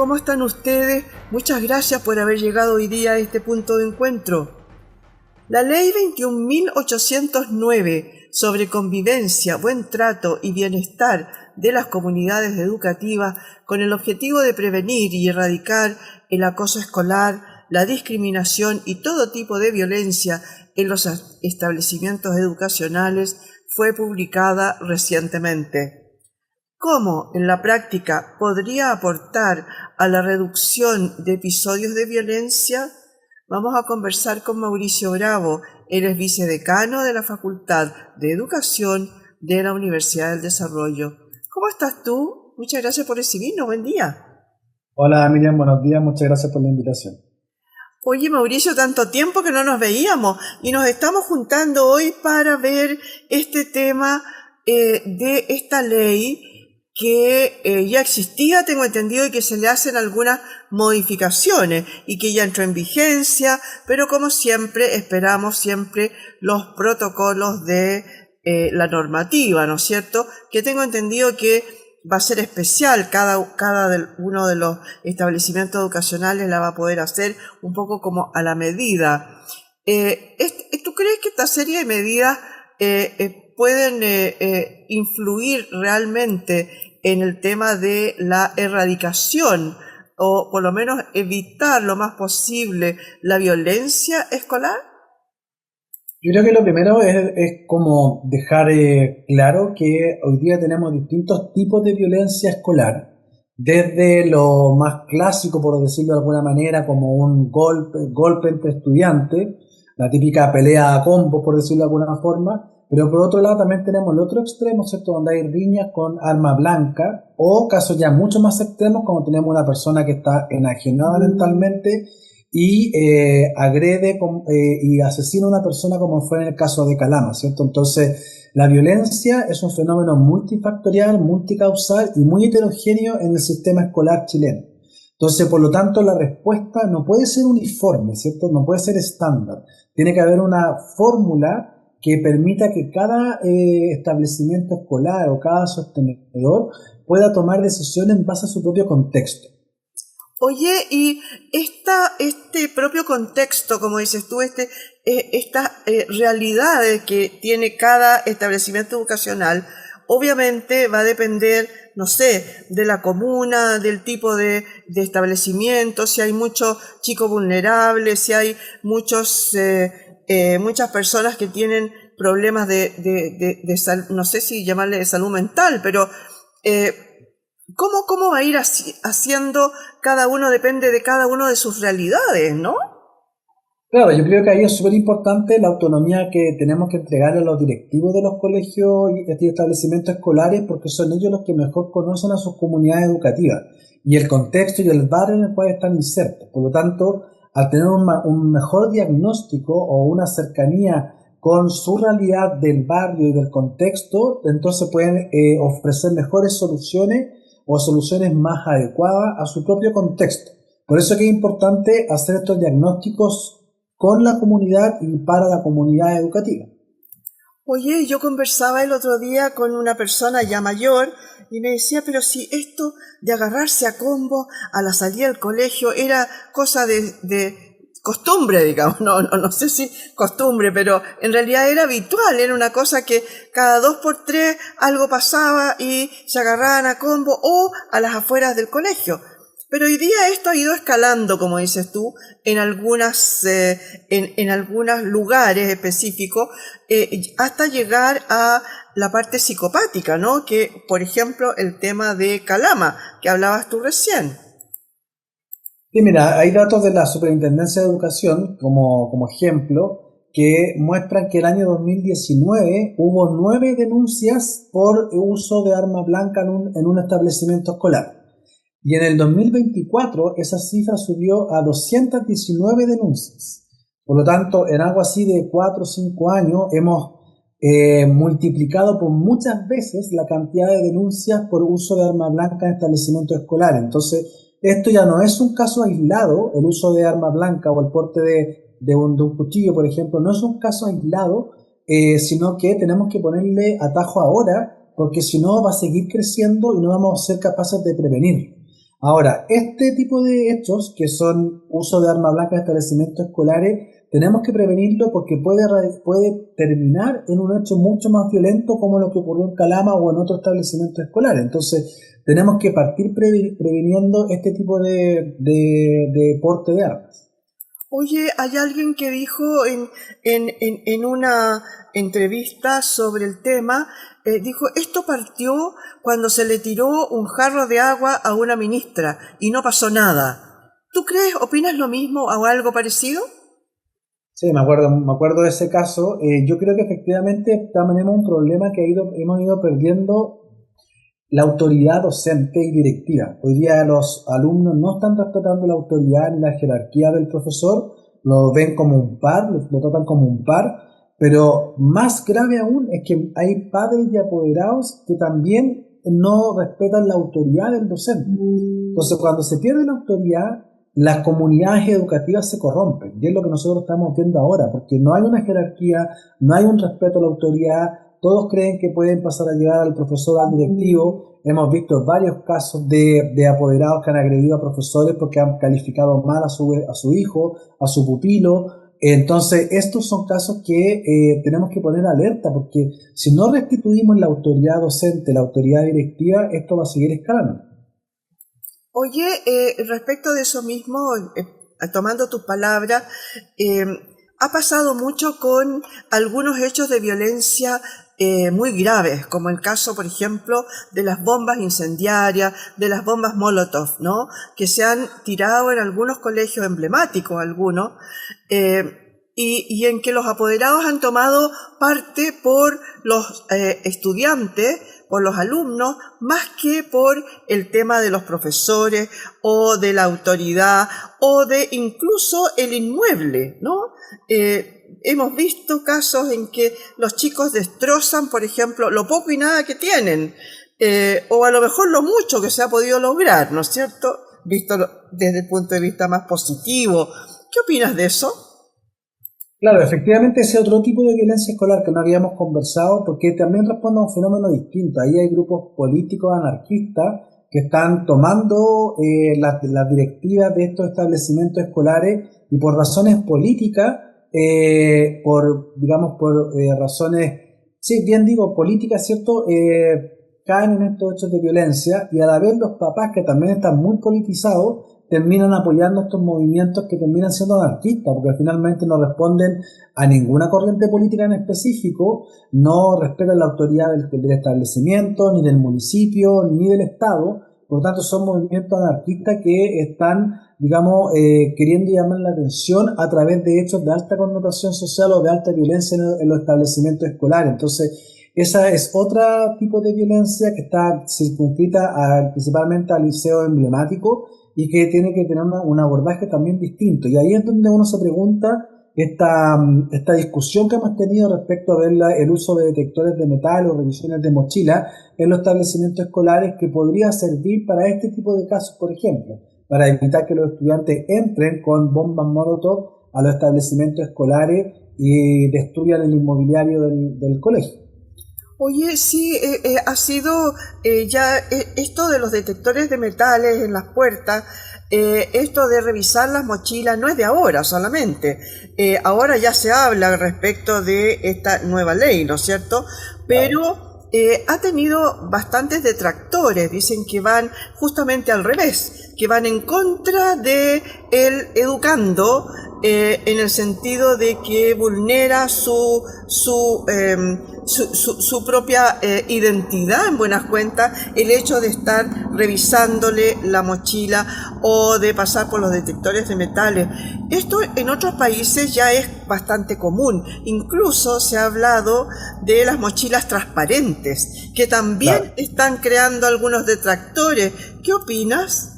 ¿cómo están ustedes? Muchas gracias por haber llegado hoy día a este punto de encuentro. La Ley 21.809 sobre convivencia, buen trato y bienestar de las comunidades educativas con el objetivo de prevenir y erradicar el acoso escolar, la discriminación y todo tipo de violencia en los establecimientos educacionales fue publicada recientemente. ¿Cómo, en la práctica, podría aportar a la reducción de episodios de violencia? Vamos a conversar con Mauricio Bravo. Él es vicedecano de la Facultad de Educación de la Universidad del Desarrollo. ¿Cómo estás tú? Muchas gracias por recibirnos. Buen día. Hola Miriam, buenos días. Muchas gracias por la invitación. Oye, Mauricio, tanto tiempo que no nos veíamos y nos estamos juntando hoy para ver este tema de esta ley que ya existía, tengo entendido, y que se le hacen algunas modificaciones y que ya entró en vigencia, pero como siempre esperamos siempre los protocolos de la normativa, ¿no es cierto? Que tengo entendido que va a ser especial, cada uno de los establecimientos educacionales la va a poder hacer un poco como a la medida. ¿Tú crees que esta serie de medidas pueden influir realmente en el tema de la erradicación o por lo menos evitar lo más posible la violencia escolar? Yo creo que lo primero es como dejar claro que hoy día tenemos distintos tipos de violencia escolar, desde lo más clásico, por decirlo de alguna manera, como un golpe entre estudiantes, la típica pelea a combos, por decirlo de alguna forma, pero por otro lado también tenemos el otro extremo, ¿cierto?, donde hay riñas con arma blanca, o casos ya mucho más extremos, como tenemos una persona que está enajenada mentalmente y agrede y asesina a una persona, como fue en el caso de Calama, ¿cierto? Entonces, la violencia es un fenómeno multifactorial, multicausal y muy heterogéneo en el sistema escolar chileno. Entonces, por lo tanto, la respuesta no puede ser uniforme, ¿cierto? No puede ser estándar. Tiene que haber una fórmula que permita que cada establecimiento escolar o cada sostenedor pueda tomar decisiones en base a su propio contexto. Oye, y este propio contexto, como dices tú, estas realidades que tiene cada establecimiento educacional, obviamente va a depender, no sé, de la comuna, del tipo de establecimiento, si hay muchos chicos vulnerables, si hay muchas personas que tienen problemas de salud, no sé si llamarle de salud mental, pero ¿cómo va a ir haciendo cada uno? Depende de cada uno de sus realidades, ¿no? Claro, yo creo que ahí es súper importante la autonomía que tenemos que entregar a los directivos de los colegios y establecimientos escolares, porque son ellos los que mejor conocen a sus comunidades educativas y el contexto y el barrio en el cual están insertos. Por lo tanto, al tener un mejor diagnóstico o una cercanía con su realidad del barrio y del contexto, entonces pueden ofrecer mejores soluciones o soluciones más adecuadas a su propio contexto. Por eso es que es importante hacer estos diagnósticos con la comunidad y para la comunidad educativa. Oye, yo conversaba el otro día con una persona ya mayor y me decía, pero si esto de agarrarse a combo a la salida del colegio era cosa de costumbre, digamos, no sé si costumbre, pero en realidad era habitual, era una cosa que cada 2 por 3 algo pasaba y se agarraban a combo o a las afueras del colegio. Pero hoy día esto ha ido escalando, como dices tú, en algunos lugares específicos, hasta llegar a la parte psicopática, ¿no? Que, por ejemplo, el tema de Calama, que hablabas tú recién. Sí, mira, hay datos de la Superintendencia de Educación, como ejemplo, que muestran que el año 2019 hubo 9 denuncias por uso de arma blanca en un establecimiento escolar. Y en el 2024 esa cifra subió a 219 denuncias. Por lo tanto, en algo así de 4 o 5 años hemos multiplicado por muchas veces la cantidad de denuncias por uso de arma blanca en establecimientos escolares. Entonces, esto ya no es un caso aislado, el uso de arma blanca o el porte de un cuchillo, por ejemplo, no es un caso aislado, sino que tenemos que ponerle atajo ahora, porque si no va a seguir creciendo y no vamos a ser capaces de prevenirlo. Ahora, este tipo de hechos, que son uso de arma blanca en establecimientos escolares, tenemos que prevenirlo porque puede terminar en un hecho mucho más violento como lo que ocurrió en Calama o en otro establecimiento escolar. Entonces, tenemos que partir previniendo este tipo de porte de armas. Oye, hay alguien que dijo en una entrevista sobre el tema, dijo, esto partió cuando se le tiró un jarro de agua a una ministra y no pasó nada. ¿Tú crees, opinas lo mismo o algo parecido? Sí, me acuerdo de ese caso. Yo creo que efectivamente tenemos un problema que hemos ido perdiendo la autoridad docente y directiva. Hoy día los alumnos no están respetando la autoridad ni la jerarquía del profesor, lo ven como un par, lo tratan como un par, pero más grave aún es que hay padres y apoderados que también no respetan la autoridad del docente. Entonces, cuando se pierde la autoridad, las comunidades educativas se corrompen, y es lo que nosotros estamos viendo ahora, porque no hay una jerarquía, no hay un respeto a la autoridad, todos creen que pueden pasar a llevar al profesor, al directivo. Hemos visto varios casos de apoderados que han agredido a profesores porque han calificado mal a su hijo, a su pupilo. Entonces, estos son casos que tenemos que poner alerta, porque si no restituimos la autoridad docente, la autoridad directiva, esto va a seguir escalando. Oye, respecto de eso mismo, tomando tus palabras, eh, ha pasado mucho con algunos hechos de violencia muy graves, como el caso, por ejemplo, de las bombas incendiarias, de las bombas Molotov, ¿no? Que se han tirado en algunos colegios emblemáticos, algunos, eh, y en que los apoderados han tomado parte por los estudiantes, por los alumnos, más que por el tema de los profesores o de la autoridad o de incluso el inmueble, ¿no? Hemos visto casos en que los chicos destrozan, por ejemplo, lo poco y nada que tienen, o a lo mejor lo mucho que se ha podido lograr, ¿no es cierto? Visto desde el punto de vista más positivo. ¿Qué opinas de eso? Claro, efectivamente ese otro tipo de violencia escolar que no habíamos conversado, porque también responde a un fenómeno distinto. Ahí hay grupos políticos anarquistas que están tomando las directivas de estos establecimientos escolares y por razones políticas, por razones, sí, bien digo, políticas, ¿cierto? Caen en estos hechos de violencia y a la vez los papás que también están muy politizados terminan apoyando estos movimientos que terminan siendo anarquistas, porque finalmente no responden a ninguna corriente política en específico, no respetan la autoridad del establecimiento, ni del municipio, ni del Estado. Por lo tanto, son movimientos anarquistas que están, digamos, queriendo llamar la atención a través de hechos de alta connotación social o de alta violencia en los establecimientos escolares. Entonces, esa es otro tipo de violencia que está circunscrita principalmente al liceo emblemático y que tiene que tener un abordaje también distinto. Y ahí es donde uno se pregunta esta discusión que hemos tenido respecto a ver el uso de detectores de metal o revisiones de mochila en los establecimientos escolares, que podría servir para este tipo de casos, por ejemplo, para evitar que los estudiantes entren con bombas Molotov a los establecimientos escolares y destruyan el inmobiliario del colegio. Oye, sí, ha sido ya esto de los detectores de metales en las puertas, esto de revisar las mochilas no es de ahora solamente. Ahora ya se habla respecto de esta nueva ley, ¿no es cierto? Pero ha tenido bastantes detractores, dicen que van justamente al revés, que van en contra de el educando, en el sentido de que vulnera su propia identidad, en buenas cuentas, el hecho de estar revisándole la mochila o de pasar por los detectores de metales. Esto en otros países ya es bastante común. Incluso se ha hablado de las mochilas transparentes, que también Claro. están creando algunos detractores. ¿Qué opinas?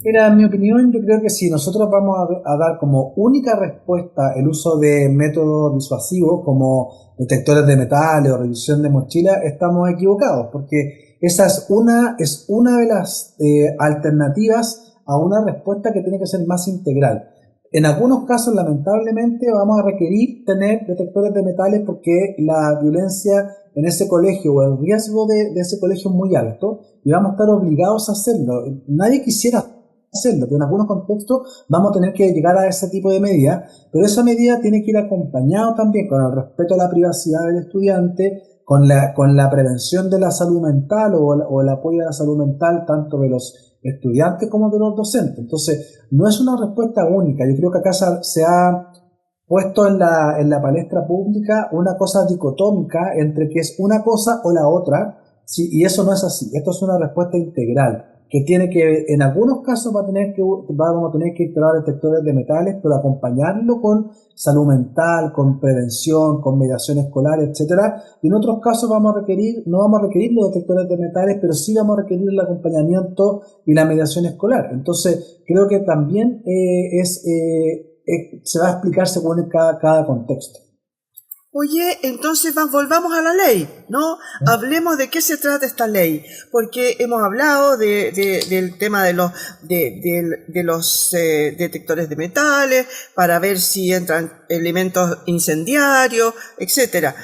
Mira, en mi opinión, yo creo que si nosotros vamos a dar como única respuesta el uso de métodos disuasivos como detectores de metales o revisión de mochilas, estamos equivocados, porque esa es una de las alternativas a una respuesta que tiene que ser más integral. En algunos casos, lamentablemente, vamos a requerir tener detectores de metales porque la violencia en ese colegio o el riesgo de ese colegio es muy alto y vamos a estar obligados a hacerlo. Nadie quisiera hacerlo, pero en algunos contextos vamos a tener que llegar a ese tipo de medida, pero esa medida tiene que ir acompañado también con el respeto a la privacidad del estudiante, con la prevención de la salud mental o el apoyo a la salud mental tanto de los estudiantes como de los docentes. Entonces, no es una respuesta única. Yo creo que acá se ha puesto en la palestra pública una cosa dicotómica entre que es una cosa o la otra, sí, y eso no es así. Esto es una respuesta integral que tiene que, en algunos casos vamos a tener que instalar detectores de metales, pero acompañarlo con salud mental, con prevención, con mediación escolar, etcétera. Y en otros casos no vamos a requerir los detectores de metales, pero sí vamos a requerir el acompañamiento y la mediación escolar. Entonces, creo que también se va a explicar según cada contexto. Oye, entonces volvamos a la ley, ¿no? Hablemos de qué se trata esta ley, porque hemos hablado del tema de los detectores de metales, para ver si entran elementos incendiarios, etcétera.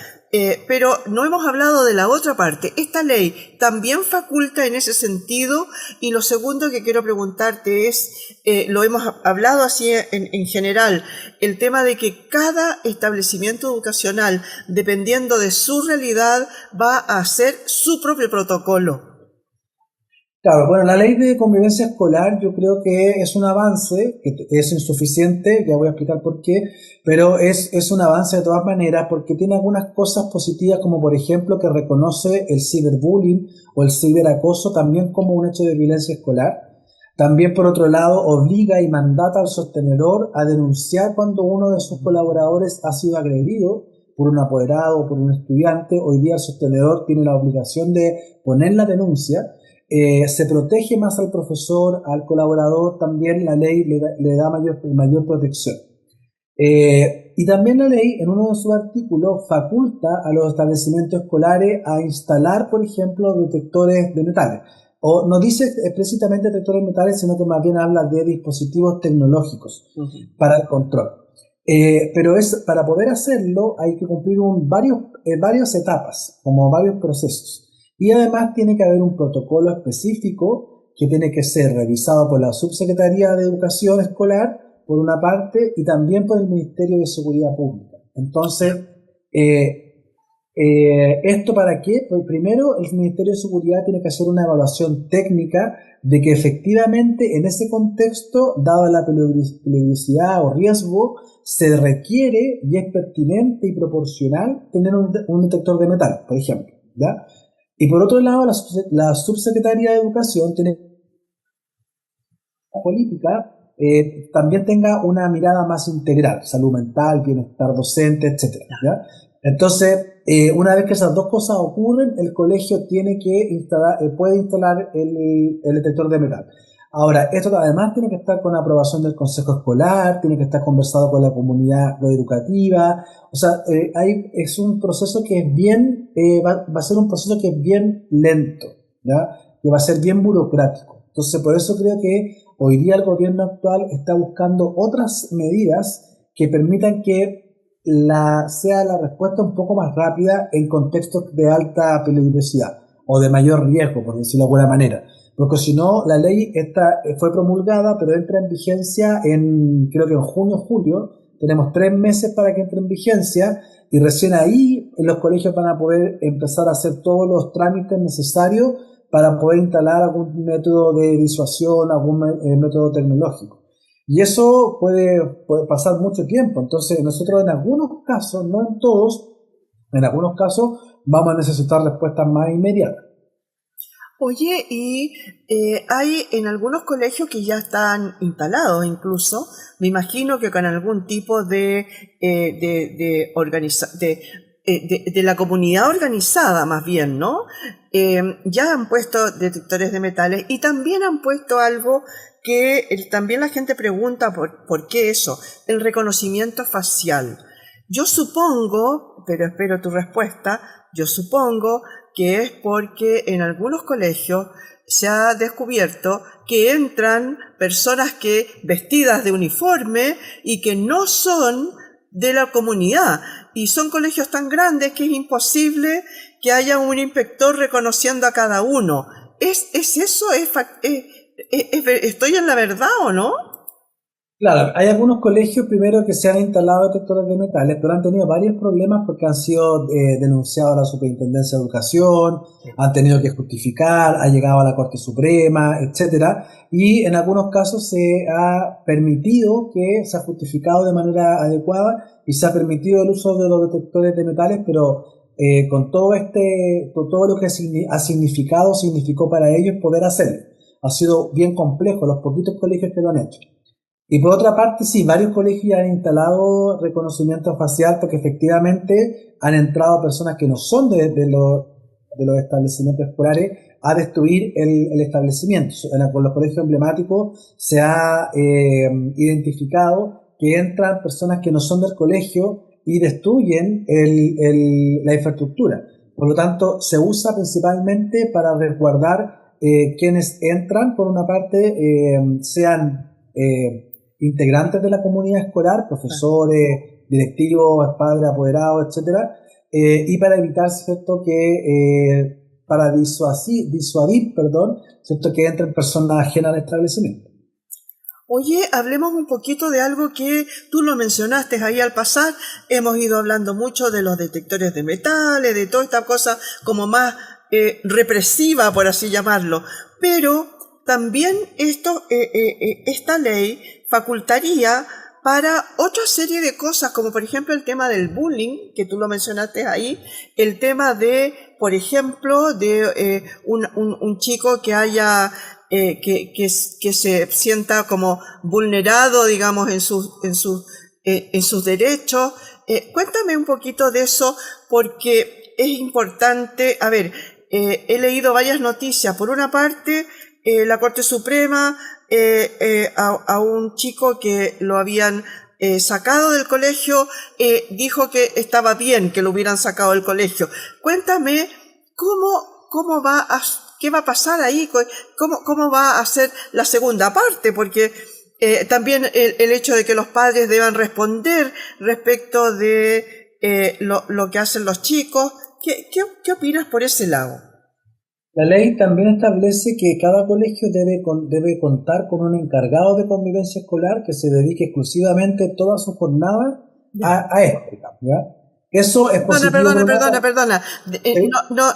Pero no hemos hablado de la otra parte. Esta ley también faculta en ese sentido, y lo segundo que quiero preguntarte es, lo hemos hablado así en general, el tema de que cada establecimiento educacional, dependiendo de su realidad, va a hacer su propio protocolo. Claro, bueno, la ley de convivencia escolar yo creo que es un avance, que es insuficiente, ya voy a explicar por qué, pero es un avance de todas maneras porque tiene algunas cosas positivas como por ejemplo que reconoce el ciberbullying o el ciberacoso también como un hecho de violencia escolar. También por otro lado obliga y mandata al sostenedor a denunciar cuando uno de sus colaboradores ha sido agredido por un apoderado o por un estudiante. Hoy día el sostenedor tiene la obligación de poner la denuncia. Se protege más al profesor, al colaborador, también la ley le da mayor protección. Y también la ley, en uno de sus artículos, faculta a los establecimientos escolares a instalar, por ejemplo, detectores de metales. O no dice explícitamente detectores de metales, sino que más bien habla de dispositivos tecnológicos para el control. Pero para poder hacerlo hay que cumplir varias etapas, como varios procesos. Y además tiene que haber un protocolo específico que tiene que ser revisado por la Subsecretaría de Educación Escolar, por una parte, y también por el Ministerio de Seguridad Pública. Entonces, ¿esto para qué? Pues primero, el Ministerio de Seguridad tiene que hacer una evaluación técnica de que efectivamente en ese contexto, dada la peligrosidad o riesgo, se requiere y es pertinente y proporcional tener un detector de metal, por ejemplo, ¿ya? Y por otro lado, la Subsecretaría de Educación tiene una política también tenga una mirada más integral, salud mental, bienestar docente, etc. ¿Ya? Entonces, una vez que esas dos cosas ocurren, el colegio puede instalar el detector de metal. Ahora, esto además tiene que estar con aprobación del consejo escolar, tiene que estar conversado con la comunidad educativa. O sea, es un proceso que es va a ser un proceso que es bien lento, ¿ya? Que va a ser bien burocrático. Entonces, por eso creo que hoy día el gobierno actual está buscando otras medidas que permitan que sea la respuesta un poco más rápida en contextos de alta peligrosidad o de mayor riesgo, por decirlo de alguna manera. Porque si no, la ley fue promulgada, pero entra en vigencia creo que en junio o julio. Tenemos 3 meses para que entre en vigencia y recién ahí los colegios van a poder empezar a hacer todos los trámites necesarios para poder instalar algún método de disuasión, algún método tecnológico. Y eso puede pasar mucho tiempo. Entonces, nosotros en algunos casos, no en todos, en algunos casos vamos a necesitar respuestas más inmediatas. Oye, y hay en algunos colegios que ya están instalados incluso, me imagino que con algún tipo de la comunidad organizada más bien, ¿no? Ya han puesto detectores de metales y también han puesto algo que también la gente pregunta por qué eso, el reconocimiento facial. Yo supongo, pero espero tu respuesta, yo supongo que es porque en algunos colegios se ha descubierto que entran personas que vestidas de uniforme y que no son de la comunidad. Y son colegios tan grandes que es imposible que haya un inspector reconociendo a cada uno. ¿Es eso? ¿Estoy en la verdad o no? Claro, hay algunos colegios primero que se han instalado detectores de metales, pero han tenido varios problemas porque han sido denunciados a la Superintendencia de Educación, han tenido que justificar, ha llegado a la Corte Suprema, etcétera, y en algunos casos se ha permitido que se ha justificado de manera adecuada y se ha permitido el uso de los detectores de metales, pero con todo lo que significó para ellos poder hacerlo. Ha sido bien complejo los poquitos colegios que lo han hecho. Y por otra parte, sí, varios colegios ya han instalado reconocimiento facial porque efectivamente han entrado personas que no son de los establecimientos escolares a destruir el establecimiento. Con los colegios emblemáticos se ha identificado que entran personas que no son del colegio y destruyen la infraestructura. Por lo tanto, se usa principalmente para resguardar quienes entran, por una parte, sean integrantes de la comunidad escolar, profesores, directivos, padres, apoderados, etcétera, y para evitar, ¿cierto?, para disuadir, ¿cierto?, que entren personas ajenas al establecimiento. Oye, hablemos un poquito de algo que tú lo mencionaste ahí al pasar. Hemos ido hablando mucho de los detectores de metales, de toda esta cosa como más represiva, por así llamarlo, pero también esta ley facultaría para otra serie de cosas, como por ejemplo el tema del bullying, que tú lo mencionaste ahí, el tema de, por ejemplo, de un chico que haya, que se sienta como vulnerado, digamos, en sus derechos. Cuéntame un poquito de eso, porque es importante. A ver, he leído varias noticias. Por una parte, la Corte Suprema a un chico que lo habían sacado del colegio, dijo que estaba bien que lo hubieran sacado del colegio. Cuéntame qué va a pasar ahí, cómo va a ser la segunda parte, porque también el hecho de que los padres deban responder respecto de lo que hacen los chicos. ¿Qué opinas por ese lado? La ley también establece que cada colegio debe contar con un encargado de convivencia escolar que se dedique exclusivamente toda su jornada a esto, ¿ya? Eso es positivo. Perdona. ¿Sí?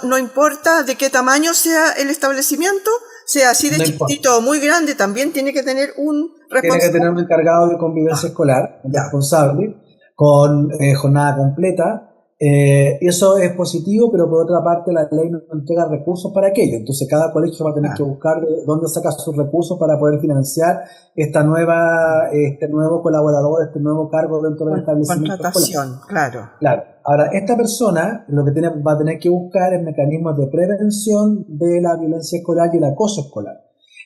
No importa de qué tamaño sea el establecimiento, sea así de chiquitito o muy grande, también tiene que tener un responsable. Tiene que tener un encargado de convivencia escolar, un responsable, con jornada completa. Eso es positivo, pero por otra parte la ley no entrega recursos para aquello. Entonces cada colegio va a tener que buscar de dónde sacar sus recursos para poder financiar este nuevo colaborador, este nuevo cargo dentro del establecimiento contratación, escolar. Claro. Ahora, esta persona lo que va a tener que buscar es mecanismos de prevención de la violencia escolar y el acoso escolar.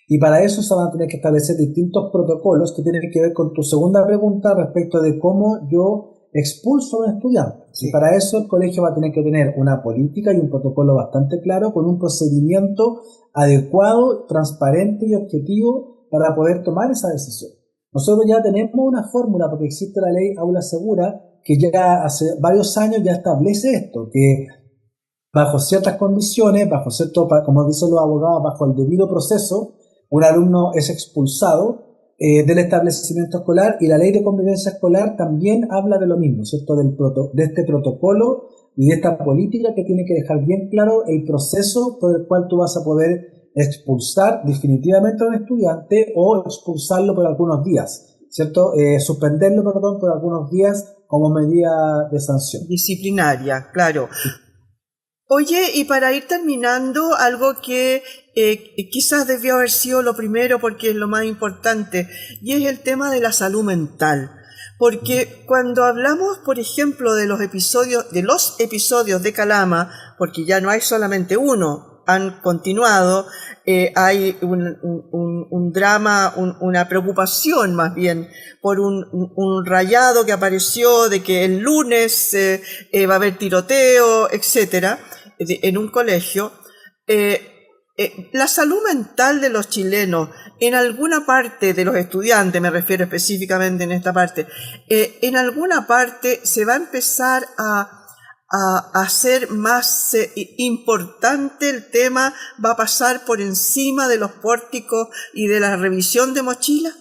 Y para eso se van a tener que establecer distintos protocolos que tienen que ver con tu segunda pregunta respecto de cómo yo expulso a un estudiante. Sí. Y para eso el colegio va a tener que tener una política y un protocolo bastante claro, con un procedimiento adecuado, transparente y objetivo para poder tomar esa decisión. Nosotros ya tenemos una fórmula, porque existe la ley Aula Segura, que ya hace varios años ya establece esto, que bajo ciertas condiciones, como dicen los abogados, bajo el debido proceso, un alumno es expulsado del establecimiento escolar, y la ley de convivencia escolar también habla de lo mismo, ¿cierto? De este protocolo y de esta política que tiene que dejar bien claro el proceso por el cual tú vas a poder expulsar definitivamente a un estudiante o expulsarlo por algunos días, ¿cierto? Suspenderlo, por algunos días como medida de sanción. Disciplinaria, claro. Oye, y para ir terminando, algo que quizás debió haber sido lo primero porque es lo más importante, y es el tema de la salud mental. Porque cuando hablamos, por ejemplo, de los episodios de Calama, porque ya no hay solamente uno, han continuado, hay un drama, una preocupación más bien por un rayado que apareció de que el lunes va a haber tiroteo, etcétera, en un colegio. la salud mental de los chilenos, en alguna parte de los estudiantes, me refiero específicamente en esta parte, en alguna parte se va a empezar a hacer más importante el tema, va a pasar por encima de los pórticos y de la revisión de mochilas.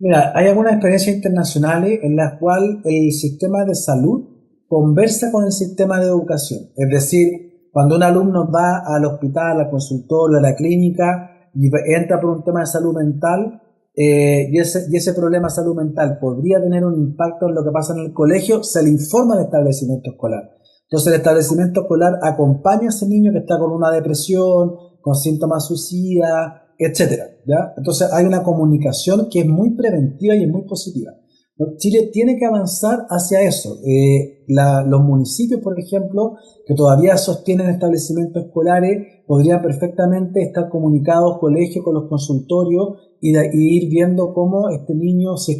Mira, hay algunas experiencias internacionales en las cuales el sistema de salud conversa con el sistema de educación. Es decir, cuando un alumno va al hospital, al consultorio, a la clínica y entra por un tema de salud mental, y ese problema de salud mental podría tener un impacto en lo que pasa en el colegio, se le informa al establecimiento escolar. Entonces el establecimiento escolar acompaña a ese niño que está con una depresión, con síntomas suicidas, etcétera, ¿ya? Entonces hay una comunicación que es muy preventiva y es muy positiva. Chile tiene que avanzar hacia eso. Los municipios, por ejemplo, que todavía sostienen establecimientos escolares, podrían perfectamente estar comunicados colegios con los consultorios y ir viendo cómo este niño si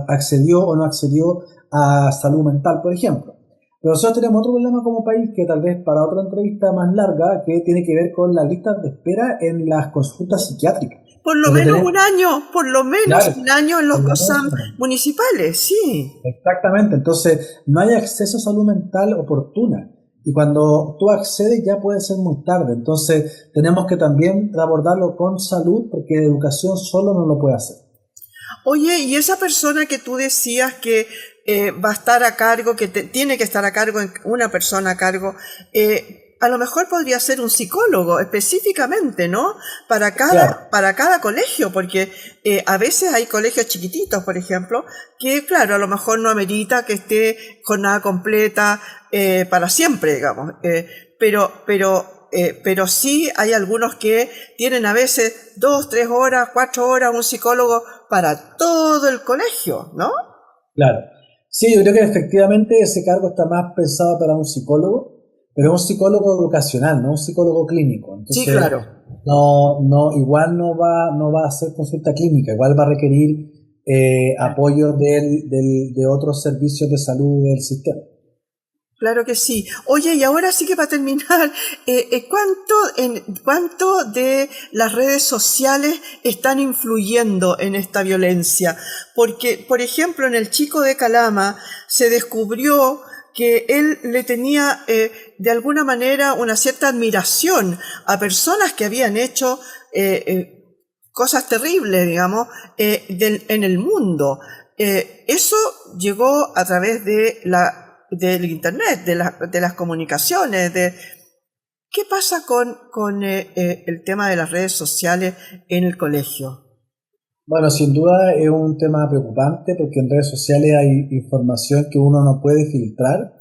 accedió o no accedió a salud mental, por ejemplo. Pero nosotros tenemos otro problema como país que tal vez para otra entrevista más larga, que tiene que ver con las listas de espera en las consultas psiquiátricas. Por lo menos un año, Claro, un año en los por lo COSAM menos. municipales, sí. Exactamente, entonces no hay acceso a salud mental oportuna y cuando tú accedes ya puede ser muy tarde, entonces tenemos que también abordarlo con salud porque educación solo no lo puede hacer. Oye, y esa persona que tú decías que va a estar a cargo, que tiene que estar a cargo, una persona a cargo, a lo mejor podría ser un psicólogo específicamente, ¿no? Claro, Para cada colegio, porque a veces hay colegios chiquititos, por ejemplo, que claro, a lo mejor no amerita que esté jornada completa para siempre, digamos. Pero sí hay algunos que tienen a veces 2, 3 horas, 4 horas un psicólogo para todo el colegio, ¿no? claro. Sí, yo creo que efectivamente ese cargo está más pensado para un psicólogo, pero es un psicólogo educacional, no un psicólogo clínico. Sí, Entonces, claro. igual no va a hacer consulta clínica, igual va a requerir apoyo de otros servicios de salud del sistema. Claro que sí. Oye, y ahora sí que para terminar, ¿cuánto de las redes sociales están influyendo en esta violencia? Porque, por ejemplo, en el chico de Calama se descubrió que él le tenía de alguna manera una cierta admiración a personas que habían hecho cosas terribles, digamos, en el mundo. Eso llegó a través del internet, de las comunicaciones, ¿qué pasa con el tema de las redes sociales en el colegio? Bueno, sin duda es un tema preocupante porque en redes sociales hay información que uno no puede filtrar.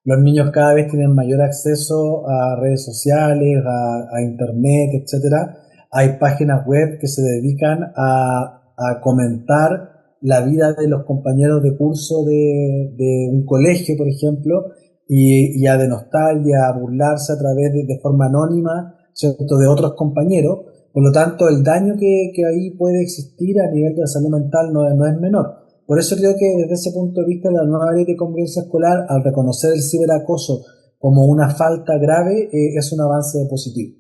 Los niños cada vez tienen mayor acceso a redes sociales, a internet, etcétera. Hay páginas web que se dedican a comentar la vida de los compañeros de curso de un colegio, por ejemplo, y a denostar y a burlarse a través de forma anónima, ¿cierto?, de otros compañeros. Por lo tanto, el daño que ahí puede existir a nivel de la salud mental no es menor. Por eso creo que desde ese punto de vista la nueva ley de convivencia escolar, al reconocer el ciberacoso como una falta grave, es un avance positivo.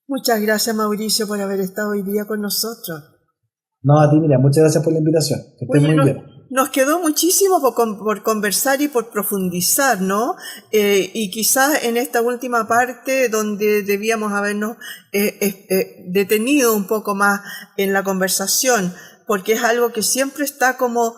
Muchas gracias, Mauricio, por haber estado hoy día con nosotros. No, a ti, mira, muchas gracias por la invitación. Que estés Oye, muy bien. nos quedó muchísimo por conversar y por profundizar, ¿no? Y quizás en esta última parte donde debíamos habernos detenido un poco más en la conversación, porque es algo que siempre está como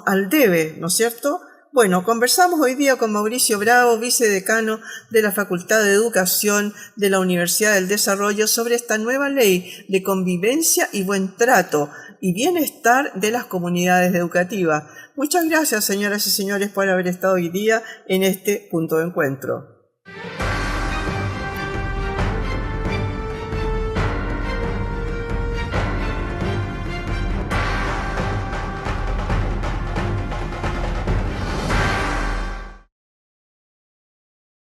al debe, ¿no es cierto? Bueno, conversamos hoy día con Mauricio Bravo, vicedecano de la Facultad de Educación de la Universidad del Desarrollo, sobre esta nueva ley de convivencia y buen trato y bienestar de las comunidades educativas. Muchas gracias, señoras y señores, por haber estado hoy día en este punto de encuentro.